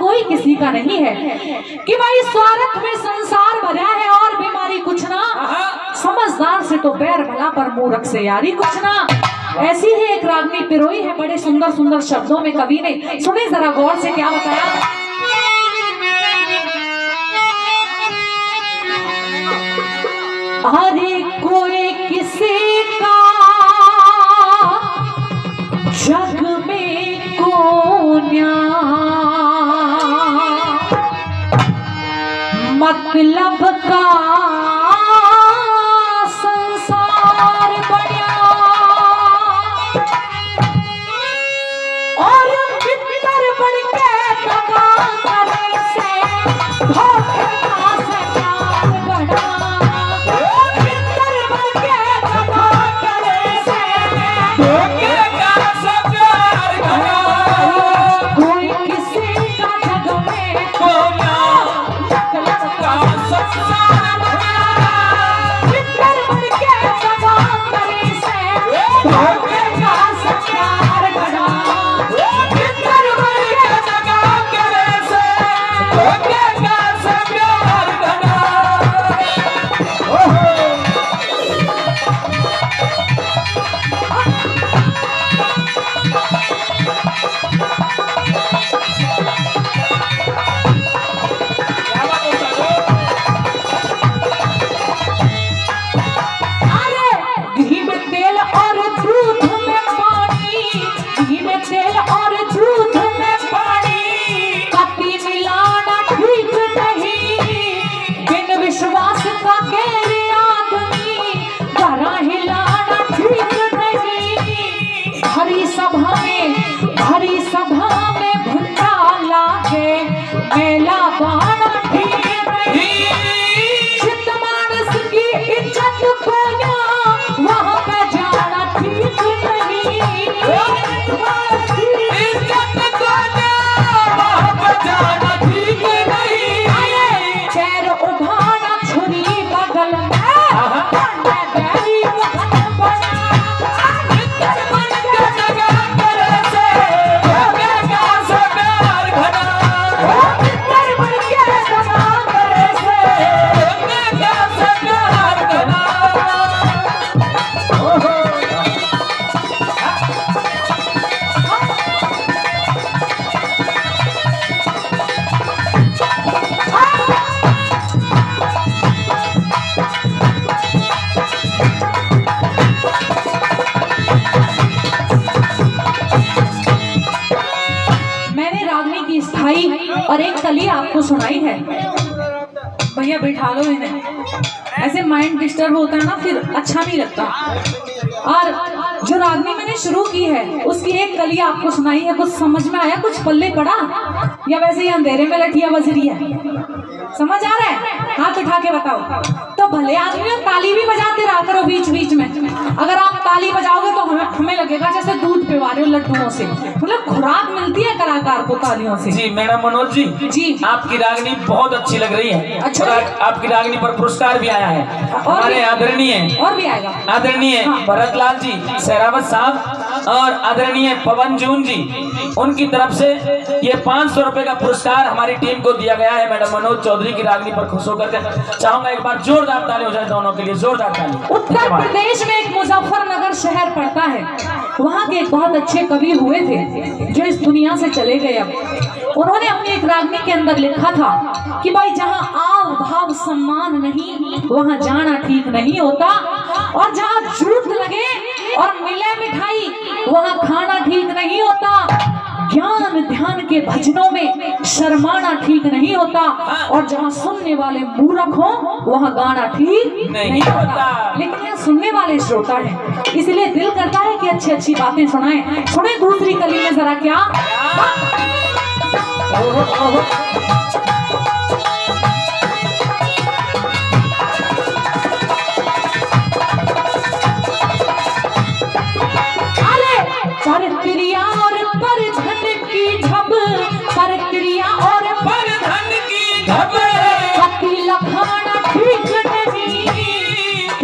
कोई किसी का नहीं है कि भाई स्वार्थ में संसार भरा है और बीमारी कुछ ना, समझदार से तो बैर भला पर मूर्ख से यारी कुछ ना। ऐसी ही एक रागनी पिरोई है, बड़े सुंदर सुंदर शब्दों में कवि ने, सुने जरा गौर से क्या बताया। अरे कोई किसी का जग में कोन्या, मतलब का संसार बढ़िया और पितर बन के दगा करने से धोखे का संसार बढ़ा। हरी सभा में भुट्टा लागे मेला बाना ठीक नहीं, चित मानस की इज्जत को ना वहाँ पे जाना ठीक नहीं, इज्जत को ना वहाँ पे जाना ठीक नहीं। चैर उठाना छुरी बगल में और एक कली आपको सुनाई है। भैया बैठा लो इन्हें, ऐसे माइंड डिस्टर्ब होता है ना, फिर अच्छा नहीं लगता। और जो रागनी मैंने शुरू की है उसकी एक कली आपको सुनाई है। कुछ समझ में आया, कुछ पल्ले पड़ा, या वैसे ही अंधेरे में लठिया बज रही है? समझ आ रहा है? हाथ उठा के बताओ। तो भले आदमी ताली भी बजाते रहा करो बीच बीच में। अगर आप ताली बजाओगे तो हमें लगेगा जैसे दूध पिवा रहे हो लड्डुओं से, मतलब खुराक मिलती है कलाकार को तालियों से। जी मैडम मनोज जी, जी आपकी रागनी बहुत अच्छी लग रही है। अच्छा, आपकी रागनी पर पुरस्कार भी आया है हमारे आदरणीय, और भी आएगा आदरणीय भरत लाल जी सहरावत साहब और आदरणीय पवन जून जी, उनकी तरफ से ये 500 रुपए का पुरस्कार हमारी टीम को दिया गया है। मैडम मनोज चौधरी की रागनी पर खुश होकर चाहूंगा एक बार जोरदार ताली हो जाए दोनों के लिए, जोरदार ताली। उत्तर प्रदेश में एक मुजफ्फरनगर शहर पड़ता है, वहाँ के एक बहुत अच्छे कवि हुए थे जो इस दुनिया से चले गए। अब उन्होंने अपनी एक रागनी के अंदर लिखा था कि भाई जहाँ आव भाव सम्मान नहीं वहाँ जाना ठीक नहीं होता, और जहाँ झूठ लगे और मिले मिठाई वहाँ खाना ठीक नहीं होता, ज्ञान ध्यान के भजनों में शर्माना ठीक नहीं होता, और जहाँ सुनने वाले मूर्ख हो वहाँ गाना ठीक नहीं होता। लेकिन यहाँ सुनने वाले श्रोता हैं, इसलिए दिल करता है कि अच्छी अच्छी बातें सुनाएं। सुने दूसरी कली में जरा क्या। परक्रिया और परधन की झब, परक्रिया और परधन की झब, पति लखाना ठीक नहीं,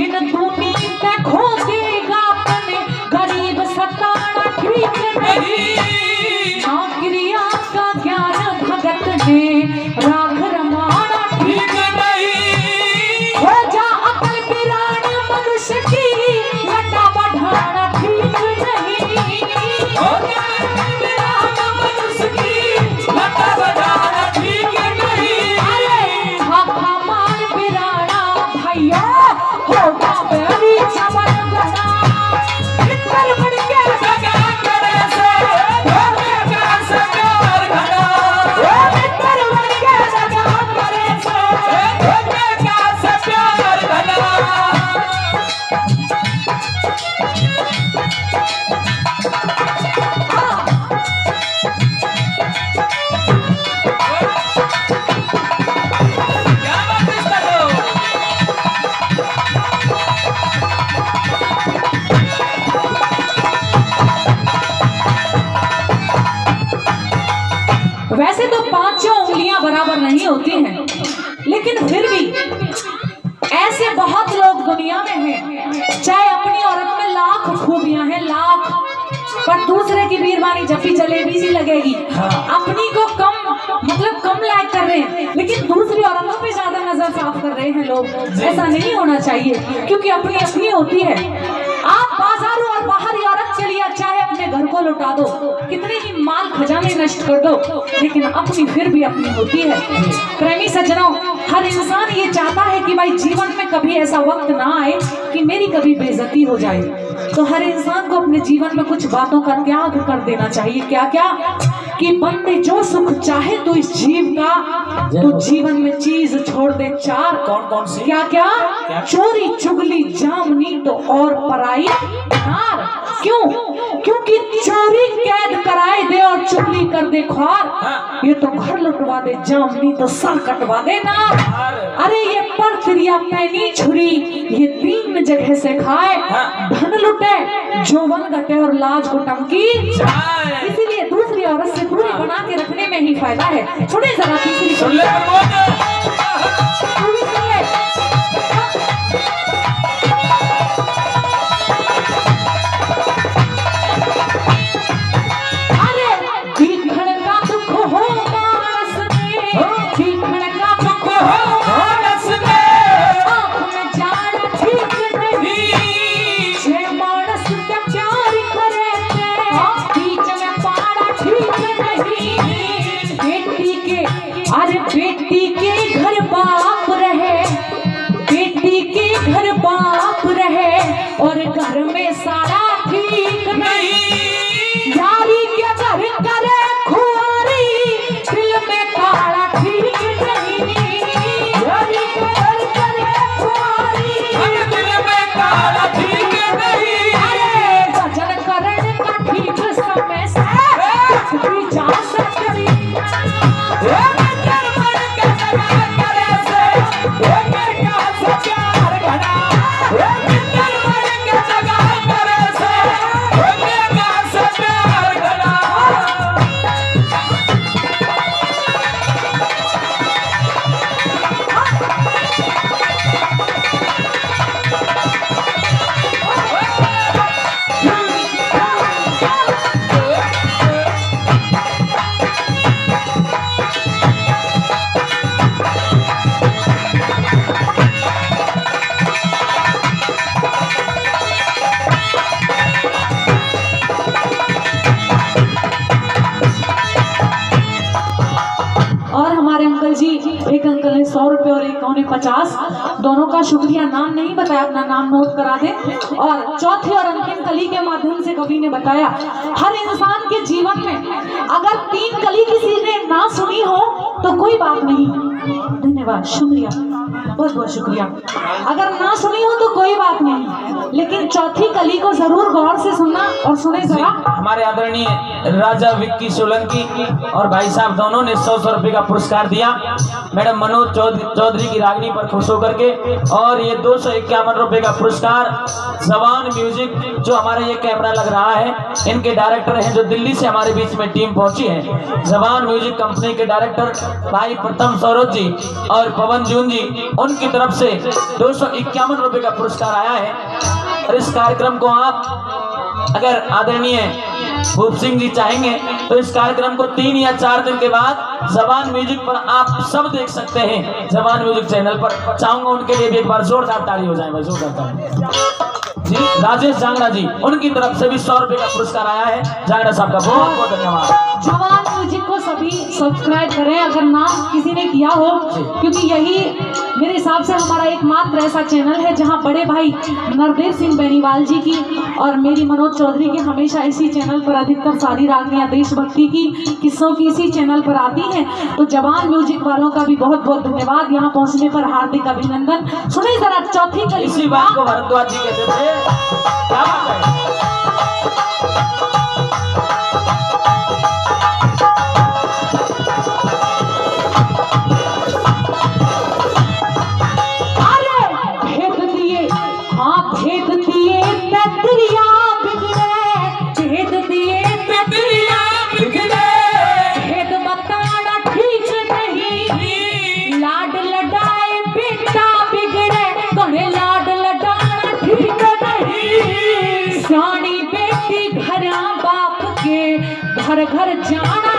इन दूनी पे खोदेगा अपने गरीब सताना ठीक नहीं, नौकरिया का ज्ञान भगत में राख रमाना ठीक नहीं, हो जा अकल पिरान मनुष्य की लटा बढ़ाना ठीक नहीं, हो जा अकल पिरान मनुष्य की लटा बढ़ाना ठीक नहीं। अरे खाखा माल पिराना भैया होगा बेरी चमन गना, इतर बन के सगा करे से होगे प्यार से प्यार घना, इतर बन के सगा करे से होगे प्यार से प्यार घना। क्या बात है इसका वैसे तो पांचों उंगलियां बराबर नहीं होती हैं, लेकिन फिर भी ऐसे बहुत लोग दुनिया में हैं, चाहे अपनी औरत में लाख खूबियां हैं, लाख, पर दूसरे की बीरबानी जब भी जलेबी सी लगेगी, अपनी को कम मतलब कम लाइक कर रहे हैं, लेकिन दूसरी औरतों पे ज्यादा नजर साफ कर रहे हैं लोग। ऐसा नहीं होना चाहिए, क्योंकि अपनी अपनी होती है। आप बाजारों और बाहरी औरत चलिए, चाहे अपने घर को लुटा दो, कितने ही माल खजाने नष्ट कर दो, लेकिन अपनी फिर भी अपनी होती है। प्रेमी सज्जनों, हर इंसान ये चाहता है कि भाई जीवन में कभी ऐसा वक्त ना आए कि मेरी कभी बेइज्जती हो जाए। तो हर इंसान को अपने जीवन में कुछ बातों का त्याग कर देना चाहिए। क्या क्या? कि बंदे जो सुख चाहे तो इस जीव का, तो जीवन में चीज छोड़ दे चार। कौन कौन सी? क्या क्या? चोरी चुगली जामनी तो और पराई नार। क्यों? क्योंकि चोरी कैद कराए दे और चुगली कर दे ख्वार, ये तो घर लुटवा दे, जामनी तो सर कटवा दे नार। अरे ये पर क्रिया पैनी छुरी, ये तीन जगह से खाए, धन लुटे जोवन घटे और लाज को टमकी। इसीलिए दूसरी औरत से दूरी बना के रखने में ही फायदा है। सुने जरा तीसरी सुन ले। बेटी के घर बाप रहे, बेटी के घर बाप रहे और घर में सारा ठीक नहीं, यारी के घर करे खुआरी, दिल में काला ठीक नहीं, यारी के घर करे खुआरी, दिल में काला ठीक नहीं। अरे भजन करने का ठीक समय से जा सकती, एक अंकल ने 100 रुपए और एक ने 50, दोनों का शुक्रिया। नाम नहीं बताया, अपना नाम नोट करा दे। और चौथी और अंतिम कली के माध्यम से कवि ने बताया, हर इंसान के जीवन में अगर 3 कली किसी ने ना सुनी हो तो कोई बात नहीं। धन्यवाद, शुक्रिया, बहुत बहुत शुक्रिया। अगर ना सुनी हो तो कोई बात नहीं, लेकिन चौथी कली को जरूर गौर से सुनना और सुने जरा। हमारे आदरणीय राजा विक्की सोलंकी और भाई साहब दोनों ने 100 रुपए का पुरस्कार दिया मैडम मनोज चौधरी की रागनी पर खुश होकर के। और ये 251 रुपए का पुरस्कार जवान म्यूजिक, जो हमारा ये कैमरा लग रहा है, इनके डायरेक्टर हैं जो दिल्ली से हमारे बीच में टीम पहुंची है। जवान म्यूजिक कंपनी के डायरेक्टर भाई प्रथम सौरभ जी और पवन जून जी, उनकी तरफ से 251 रुपए का पुरस्कार आया है। और इस कार्यक्रम को आप अगर आदरणीय भूप सिंह जी चाहेंगे तो इस कार्यक्रम को 3 या 4 दिन के बाद जबान म्यूजिक पर आप सब देख सकते हैं, जबान म्यूजिक चैनल पर। चाहूंगा उनके लिए भी एक बार जोरदार ताली हो जाए भाई, जोरदार ताली जी। राजेश जांगड़ा जी, उनकी तरफ से भी 100 रुपए का पुरस्कार आया है। जांगड़ा साहब का बहुत बहुत धन्यवाद। जवान म्यूजिक को सभी सब्सक्राइब करें अगर नाम किसी ने किया हो, क्योंकि यही मेरे हिसाब से हमारा एकमात्र ऐसा चैनल है जहां बड़े भाई नरदेव सिंह बेनीवाल जी की और मेरी मनोज चौधरी की हमेशा इसी चैनल पर अधिकतर सारी रागनियां देशभक्ति की किस्सों की इसी चैनल पर आती हैं। तो जवान म्यूजिक वालों का भी बहुत बहुत धन्यवाद, यहाँ पहुंचने पर हार्दिक अभिनंदन। सुनिए जरा चौथी कली। इसी बात को भरद्वाज जी कहते थे। क्या बात है? घर घर जाना